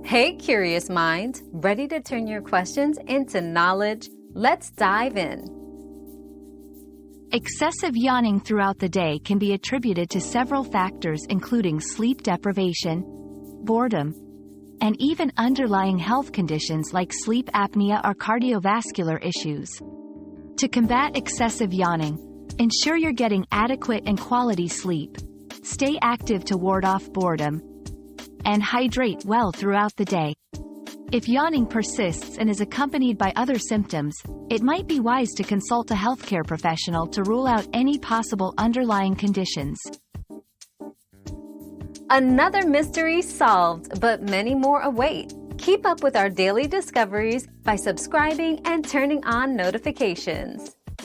Hey, curious minds, ready to turn your questions into knowledge? Let's dive in. Excessive yawning throughout the day can be attributed to several factors including sleep deprivation, boredom, and even underlying health conditions like sleep apnea or cardiovascular issues. To combat excessive yawning, ensure you're getting adequate and quality sleep, stay active to ward off boredom, and hydrate well throughout the day. If yawning persists and is accompanied by other symptoms, it might be wise to consult a healthcare professional to rule out any possible underlying conditions. Another mystery solved, but many more await. Keep up with our daily discoveries by subscribing and turning on notifications.